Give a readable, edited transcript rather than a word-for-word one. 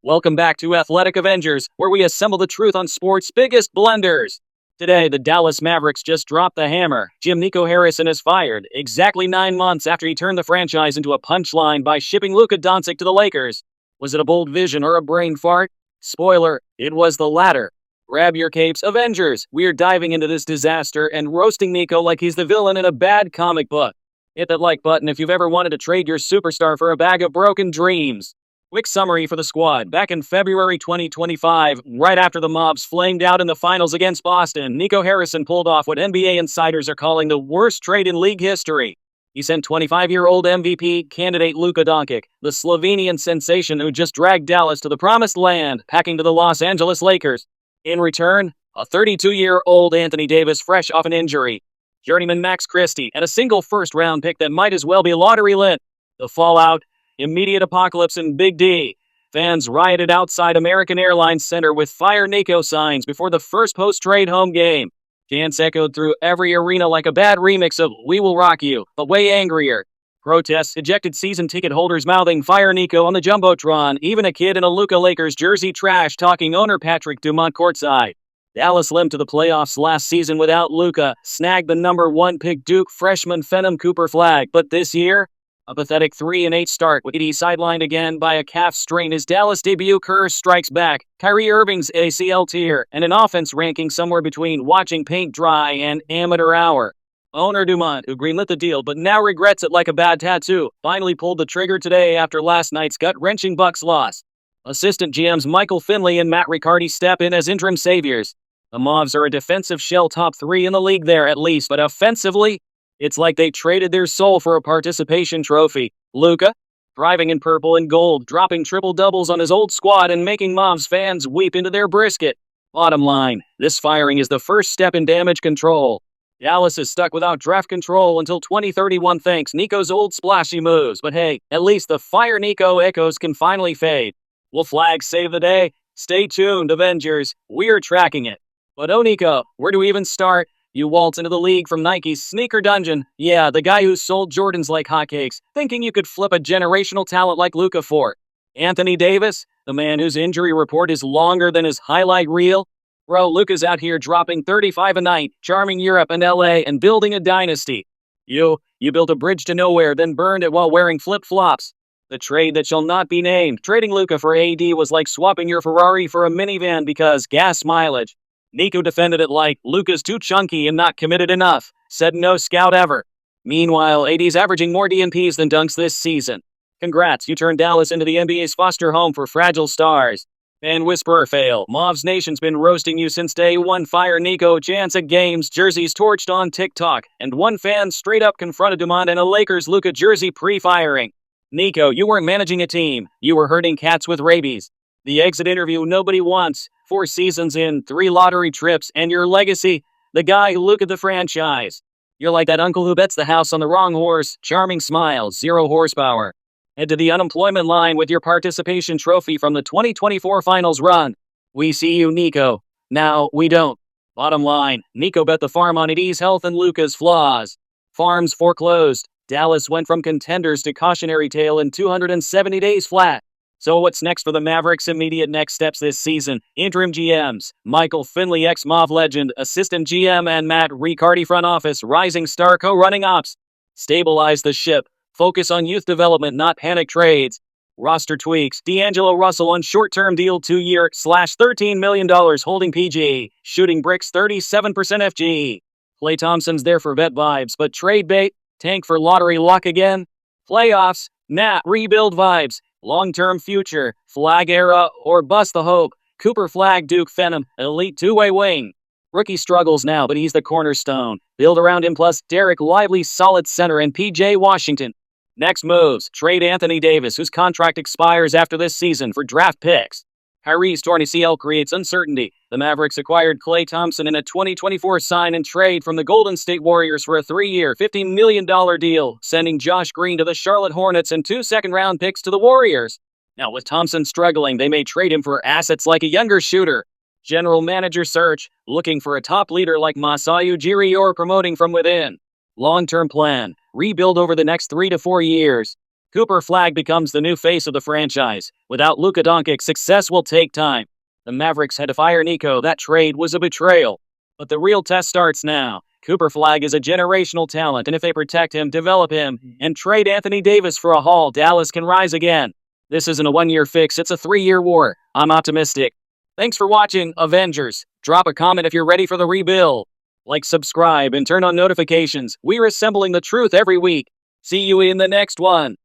Welcome back to Athletic Avengers, where we assemble the truth on sports' biggest blunders. Today, the Dallas Mavericks just dropped the hammer. Nico Harrison is fired, exactly 9 months after he turned the franchise into a punchline by shipping Luka Doncic to the Lakers. Was it a bold vision or a brain fart? Spoiler, it was the latter. Grab your capes, Avengers. We're diving into this disaster and roasting Nico like he's the villain in a bad comic book. Hit that like button if you've ever wanted to trade your superstar for a bag of broken dreams. Quick summary for the squad. Back in February 2025, right after the Mavs flamed out in the finals against Boston, Nico Harrison pulled off what NBA insiders are calling the worst trade in league history. He sent 25-year-old MVP candidate Luka Doncic, the Slovenian sensation who just dragged Dallas to the promised land, packing to the Los Angeles Lakers. In return, a 32-year-old Anthony Davis fresh off an injury, journeyman Max Christie, and a single first-round pick that might as well be lottery lit. The fallout: immediate apocalypse in Big D. Fans rioted outside American Airlines Center with Fire Nico signs before the first post-trade home game. Chants echoed through every arena like a bad remix of We Will Rock You, but way angrier. Protests ejected season ticket holders mouthing Fire Nico on the Jumbotron, even a kid in a Luka Lakers jersey trash-talking owner Patrick Dumont courtside. Dallas limped to the playoffs last season without Luka, snagged the number 1 pick Duke freshman Phenom Cooper Flag, but this year, a pathetic 3-8 start with AD sidelined again by a calf strain as Dallas debut curse strikes back, Kyrie Irving's ACL tear, and an offense ranking somewhere between watching paint dry and amateur hour. Owner Dumont, who greenlit the deal but now regrets it like a bad tattoo, finally pulled the trigger today after last night's gut-wrenching Bucks loss. Assistant GMs Michael Finley and Matt Riccardi step in as interim saviors. The Mavs are a defensive shell top 3 in the league there at least, but offensively, it's like they traded their soul for a participation trophy. Luka, thriving in purple and gold, dropping triple-doubles on his old squad and making Mavs fans weep into their brisket. Bottom line, this firing is the first step in damage control. Dallas is stuck without draft control until 2031 thanks Nico's old splashy moves, but hey, at least the Fire Nico echoes can finally fade. Will flags save the day? Stay tuned, Avengers. We're tracking it. But oh Nico, where do we even start? You waltz into the league from Nike's sneaker dungeon. Yeah, the guy who sold Jordans like hotcakes, thinking you could flip a generational talent like Luka for. Anthony Davis, the man whose injury report is longer than his highlight reel. Bro, Luka's out here dropping 35 a night, charming Europe and LA, and building a dynasty. You built a bridge to nowhere, then burned it while wearing flip-flops. The trade that shall not be named, trading Luka for AD was like swapping your Ferrari for a minivan because gas mileage. Nico defended it like Luka's too chunky and not committed enough, said no scout ever. Meanwhile, AD's averaging more DNPs than dunks this season. Congrats, you turned Dallas into the NBA's foster home for fragile stars. Fan whisperer fail. Mavs Nation's been roasting you since day one. Fire Nico chants at games, jerseys torched on TikTok, and one fan straight up confronted Dumont in a Lakers Luka jersey pre-firing. Nico, you weren't managing a team. You were herding cats with rabies. The exit interview nobody wants. 4 seasons in, 3 lottery trips, and your legacy, the guy who looked at the franchise. You're like that uncle who bets the house on the wrong horse, charming smile, 0 horsepower. Head to the unemployment line with your participation trophy from the 2024 finals run. We see you, Nico. Now, we don't. Bottom line, Nico bet the farm on AD's health and Luka's flaws. Farms foreclosed. Dallas went from contenders to cautionary tale in 270 days flat. So what's next for the Mavericks' immediate next steps this season? Interim GMs, Michael Finley, ex-Mav legend, assistant GM, and Matt Riccardi front office, rising star co-running ops. Stabilize the ship. Focus on youth development, not panic trades. Roster tweaks. D'Angelo Russell on short-term deal 2-year $13 million holding PG. Shooting bricks 37% FG. Klay Thompson's there for vet vibes, but trade bait? Tank for lottery luck again? Playoffs? Nah, rebuild vibes. Long-term future, flag era, or bust the hope. Cooper Flag Duke Phenom, elite two-way wing. Rookie struggles now, but he's the cornerstone. Build around him plus Derek Lively, solid center, and PJ Washington. Next moves, trade Anthony Davis, whose contract expires after this season, for draft picks. Kyrie's torn ACL creates uncertainty. The Mavericks acquired Klay Thompson in a 2024 sign and trade from the Golden State Warriors for a 3-year, $15 million deal, sending Josh Green to the Charlotte Hornets and 2 second-round picks to the Warriors. Now, with Thompson struggling, they may trade him for assets like a younger shooter. General manager search, looking for a top leader like Masai Ujiri or promoting from within. Long-term plan, rebuild over the next 3 to 4 years. Cooper Flag becomes the new face of the franchise. Without Luka Doncic, success will take time. The Mavericks had to fire Nico. That trade was a betrayal. But the real test starts now. Cooper Flag is a generational talent, and if they protect him, develop him, and trade Anthony Davis for a haul, Dallas can rise again. This isn't a one-year fix, it's a 3-year war. I'm optimistic. Thanks for watching, Avengers. Drop a comment if you're ready for the rebuild. Like, subscribe, and turn on notifications. We're assembling the truth every week. See you in the next one.